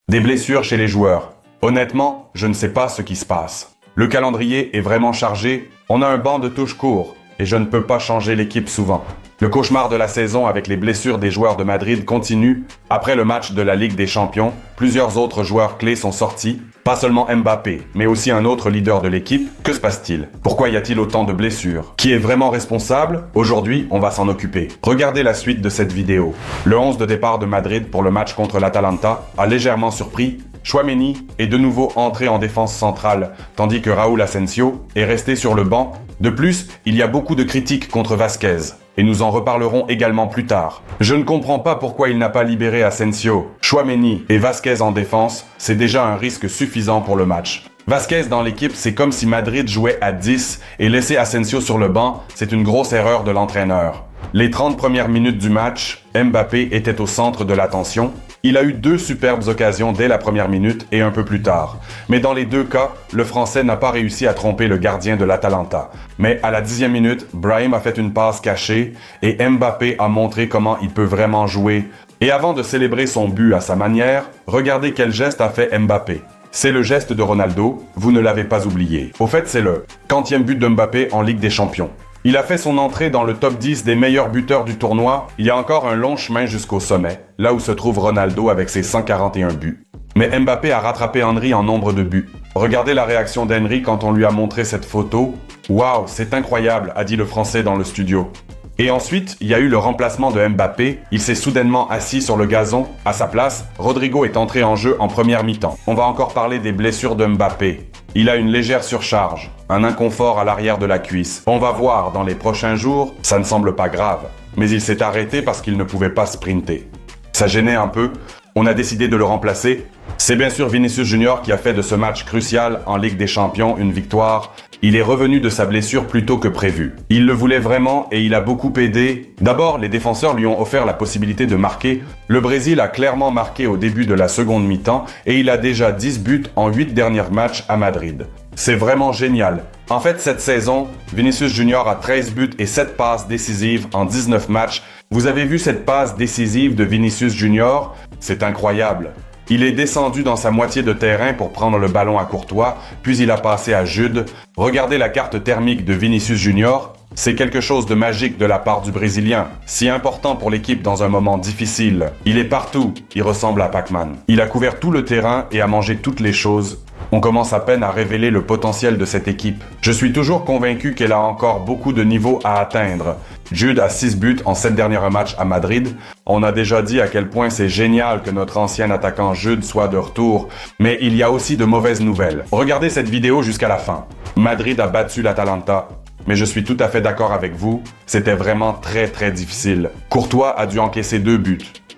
Des blessures chez les joueurs. Honnêtement, je ne sais pas ce qui se passe. Le calendrier est vraiment chargé, on a un banc de touche court et je ne peux pas changer l'équipe souvent. Le cauchemar de la saison avec les blessures des joueurs de Madrid continue. Après le match de la Ligue des Champions, plusieurs autres joueurs clés sont sortis. Pas seulement Mbappé, mais aussi un autre leader de l'équipe. Que se passe-t-il? Pourquoi y a-t-il autant de blessures? Qui est vraiment responsable? Aujourd'hui, on va s'en occuper. Regardez la suite de cette vidéo. Le 11 de départ de Madrid pour le match contre l'Atalanta a légèrement surpris. Tchouaméni est de nouveau entré en défense centrale, tandis que Raúl Asensio est resté sur le banc. De plus, il y a beaucoup de critiques contre Vasquez. Et nous en reparlerons également plus tard. Je ne comprends pas pourquoi il n'a pas libéré Asensio. Tchouaméni et Vasquez en défense, c'est déjà un risque suffisant pour le match. Vasquez dans l'équipe, c'est comme si Madrid jouait à 10 et laisser Asensio sur le banc, c'est une grosse erreur de l'entraîneur. Les 30 premières minutes du match, Mbappé était au centre de l'attention. Il a eu 2 superbes occasions dès la première minute et un peu plus tard. Mais dans les 2 cas, le Français n'a pas réussi à tromper le gardien de l'Atalanta. Mais à la 10e minute, Brahim a fait une passe cachée et Mbappé a montré comment il peut vraiment jouer. Et avant de célébrer son but à sa manière, regardez quel geste a fait Mbappé. C'est le geste de Ronaldo, vous ne l'avez pas oublié. Au fait, c'est le 40e but de Mbappé en Ligue des Champions. Il a fait son entrée dans le top 10 des meilleurs buteurs du tournoi. Il y a encore un long chemin jusqu'au sommet, là où se trouve Ronaldo avec ses 141 buts. Mais Mbappé a rattrapé Henry en nombre de buts. Regardez la réaction d'Henry quand on lui a montré cette photo. « Waouh, c'est incroyable », a dit le Français dans le studio. Et ensuite, il y a eu le remplacement de Mbappé. Il s'est soudainement assis sur le gazon. À sa place, Rodrigo est entré en jeu en première mi-temps. On va encore parler des blessures de Mbappé. Il a une légère surcharge, un inconfort à l'arrière de la cuisse. On va voir dans les prochains jours, ça ne semble pas grave. Mais il s'est arrêté parce qu'il ne pouvait pas sprinter. Ça gênait un peu. On a décidé de le remplacer. C'est bien sûr Vinicius Junior qui a fait de ce match crucial en Ligue des Champions une victoire. Il est revenu de sa blessure plus tôt que prévu. Il le voulait vraiment et il a beaucoup aidé. D'abord, les défenseurs lui ont offert la possibilité de marquer. Le Brésil a clairement marqué au début de la seconde mi-temps et il a déjà 10 buts en 8 derniers matchs à Madrid. C'est vraiment génial. En fait, cette saison, Vinicius Junior a 13 buts et 7 passes décisives en 19 matchs. Vous avez vu cette passe décisive de Vinicius Junior? C'est incroyable. Il est descendu dans sa moitié de terrain pour prendre le ballon à Courtois, puis il a passé à Jude. Regardez la carte thermique de Vinicius Junior. C'est quelque chose de magique de la part du Brésilien, si important pour l'équipe dans un moment difficile. Il est partout, il ressemble à Pac-Man. Il a couvert tout le terrain et a mangé toutes les choses. On commence à peine à révéler le potentiel de cette équipe. Je suis toujours convaincu qu'elle a encore beaucoup de niveaux à atteindre. Jude a 6 buts en 7 derniers matchs à Madrid. On a déjà dit à quel point c'est génial que notre ancien attaquant Jude soit de retour, mais il y a aussi de mauvaises nouvelles. Regardez cette vidéo jusqu'à la fin. Madrid a battu l'Atalanta. Mais je suis tout à fait d'accord avec vous, c'était vraiment très difficile. Courtois a dû encaisser 2 buts.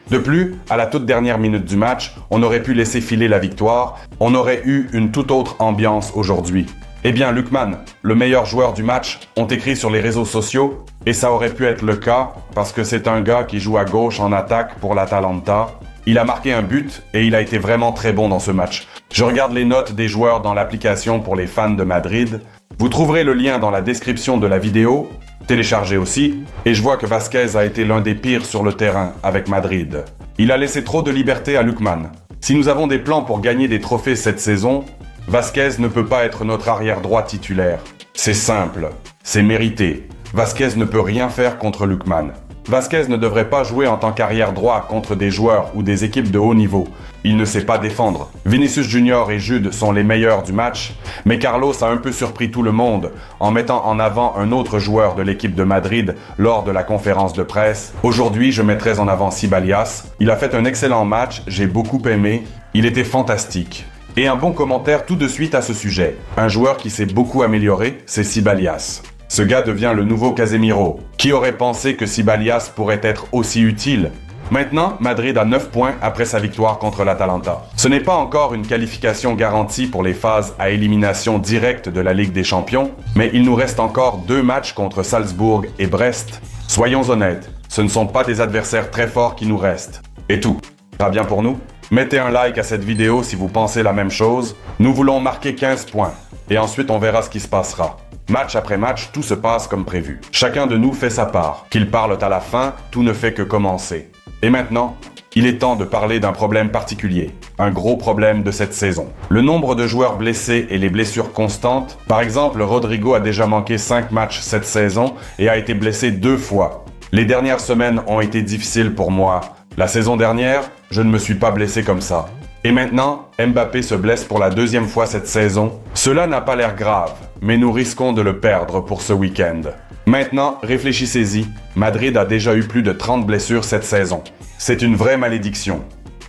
De plus, à la toute dernière minute du match, on aurait pu laisser filer la victoire, on aurait eu une toute autre ambiance aujourd'hui. Eh bien, Lookman, le meilleur joueur du match, ont écrit sur les réseaux sociaux, et ça aurait pu être le cas, parce que c'est un gars qui joue à gauche en attaque pour l'Atalanta. Il a marqué un but, et il a été vraiment très bon dans ce match. Je regarde les notes des joueurs dans l'application pour les fans de Madrid. Vous trouverez le lien dans la description de la vidéo, téléchargez aussi, et je vois que Vasquez a été l'un des pires sur le terrain avec Madrid. Il a laissé trop de liberté à Lookman. Si nous avons des plans pour gagner des trophées cette saison, Vasquez ne peut pas être notre arrière-droit titulaire. C'est simple, c'est mérité. Vasquez ne peut rien faire contre Lookman. Vasquez ne devrait pas jouer en tant qu'arrière-droit contre des joueurs ou des équipes de haut niveau. Il ne sait pas défendre. Vinicius Junior et Jude sont les meilleurs du match, mais Carlos a un peu surpris tout le monde en mettant en avant un autre joueur de l'équipe de Madrid lors de la conférence de presse. Aujourd'hui, je mettrais en avant Ceballos. Il a fait un excellent match, j'ai beaucoup aimé. Il était fantastique. Et un bon commentaire tout de suite à ce sujet. Un joueur qui s'est beaucoup amélioré, c'est Ceballos. Ce gars devient le nouveau Casemiro. Qui aurait pensé que Ceballos pourrait être aussi utile? Maintenant, Madrid a 9 points après sa victoire contre l'Atalanta. Ce n'est pas encore une qualification garantie pour les phases à élimination directe de la Ligue des Champions, mais il nous reste encore 2 matchs contre Salzbourg et Brest. Soyons honnêtes, ce ne sont pas des adversaires très forts qui nous restent. Et tout. Ça va bien pour nous? Mettez un like à cette vidéo si vous pensez la même chose. Nous voulons marquer 15 points. Et ensuite, on verra ce qui se passera. Match après match, tout se passe comme prévu. Chacun de nous fait sa part. Qu'ils parlent à la fin, tout ne fait que commencer. Et maintenant, Il est temps de parler d'un problème particulier, un gros problème de cette saison. Le nombre de joueurs blessés et les blessures constantes. Par exemple, Rodrigo a déjà manqué 5 matchs cette saison et a été blessé 2 fois. Les dernières semaines ont été difficiles pour moi. La saison dernière, je ne me suis pas blessé comme ça. Et maintenant, Mbappé se blesse pour la 2e fois cette saison. Cela n'a pas l'air grave, mais nous risquons de le perdre pour ce week-end. Maintenant, réfléchissez-y. Madrid a déjà eu plus de 30 blessures cette saison. C'est une vraie malédiction.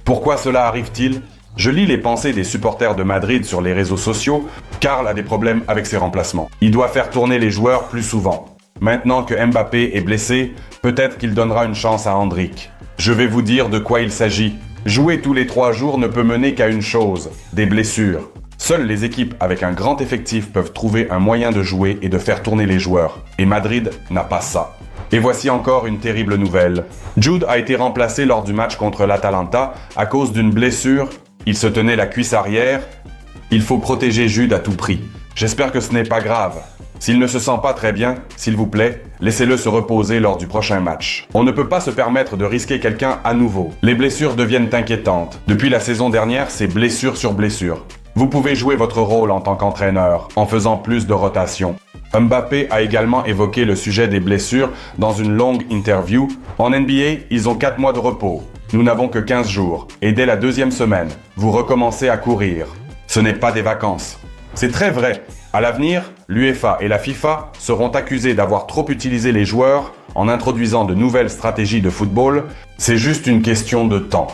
Pourquoi cela arrive-t-il? Je lis les pensées des supporters de Madrid sur les réseaux sociaux. Karl a des problèmes avec ses remplacements. Il doit faire tourner les joueurs plus souvent. Maintenant que Mbappé est blessé, peut-être qu'il donnera une chance à Endrick. Je vais vous dire de quoi il s'agit. Jouer tous les 3 jours ne peut mener qu'à une chose, des blessures. Seules les équipes avec un grand effectif peuvent trouver un moyen de jouer et de faire tourner les joueurs. Et Madrid n'a pas ça. Et voici encore une terrible nouvelle. Jude a été remplacé lors du match contre l'Atalanta à cause d'une blessure. Il se tenait la cuisse arrière. Il faut protéger Jude à tout prix. J'espère que ce n'est pas grave. S'il ne se sent pas très bien, s'il vous plaît, laissez-le se reposer lors du prochain match. On ne peut pas se permettre de risquer quelqu'un à nouveau. Les blessures deviennent inquiétantes. Depuis la saison dernière, c'est blessure sur blessure. Vous pouvez jouer votre rôle en tant qu'entraîneur, en faisant plus de rotation. Mbappé a également évoqué le sujet des blessures dans une longue interview. En NBA, ils ont 4 mois de repos. Nous n'avons que 15 jours. Et dès la 2e semaine, vous recommencez à courir. Ce n'est pas des vacances. C'est très vrai. À l'avenir, l'UEFA et la FIFA seront accusés d'avoir trop utilisé les joueurs en introduisant de nouvelles stratégies de football. C'est juste une question de temps.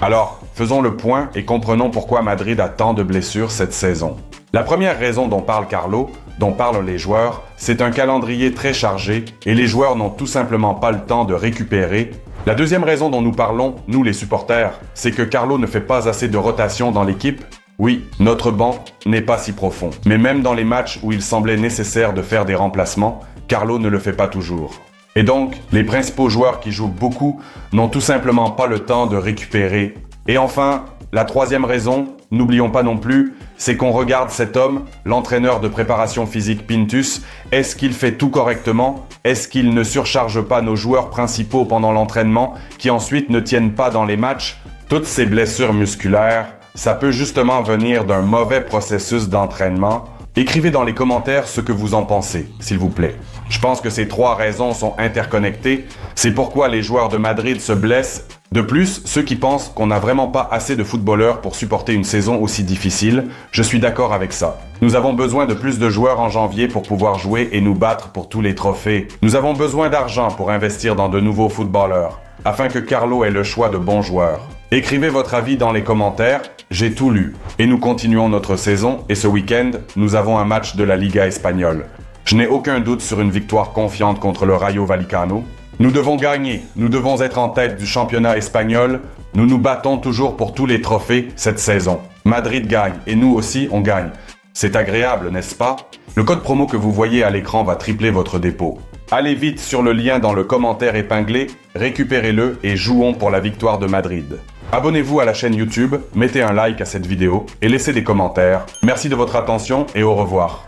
Alors, faisons le point et comprenons pourquoi Madrid a tant de blessures cette saison. La première raison dont parle Carlo, dont parlent les joueurs, c'est un calendrier très chargé et les joueurs n'ont tout simplement pas le temps de récupérer. La deuxième raison dont nous parlons, nous les supporters, c'est que Carlo ne fait pas assez de rotation dans l'équipe. Oui, notre banc n'est pas si profond. Mais même dans les matchs où il semblait nécessaire de faire des remplacements, Carlo ne le fait pas toujours. Et donc, les principaux joueurs qui jouent beaucoup n'ont tout simplement pas le temps de récupérer. Et enfin, la troisième raison, n'oublions pas non plus, c'est qu'on regarde cet homme, l'entraîneur de préparation physique Pintus. Est-ce qu'il fait tout correctement? Est-ce qu'il ne surcharge pas nos joueurs principaux pendant l'entraînement, qui ensuite ne tiennent pas dans les matchs? Toutes ces blessures musculaires, ça peut justement venir d'un mauvais processus d'entraînement. Écrivez dans les commentaires ce que vous en pensez, s'il vous plaît. Je pense que ces 3 raisons sont interconnectées. C'est pourquoi les joueurs de Madrid se blessent. De plus, ceux qui pensent qu'on n'a vraiment pas assez de footballeurs pour supporter une saison aussi difficile, je suis d'accord avec ça. Nous avons besoin de plus de joueurs en janvier pour pouvoir jouer et nous battre pour tous les trophées. Nous avons besoin d'argent pour investir dans de nouveaux footballeurs, afin que Carlo ait le choix de bons joueurs. Écrivez votre avis dans les commentaires, j'ai tout lu. Et nous continuons notre saison et ce week-end, nous avons un match de la Liga espagnole. Je n'ai aucun doute sur une victoire confiante contre le Rayo Vallecano. Nous devons gagner, nous devons être en tête du championnat espagnol. Nous nous battons toujours pour tous les trophées cette saison. Madrid gagne et nous aussi on gagne. C'est agréable, n'est-ce pas? Le code promo que vous voyez à l'écran va tripler votre dépôt. Allez vite sur le lien dans le commentaire épinglé, récupérez-le et jouons pour la victoire de Madrid. Abonnez-vous à la chaîne YouTube, mettez un like à cette vidéo et laissez des commentaires. Merci de votre attention et au revoir.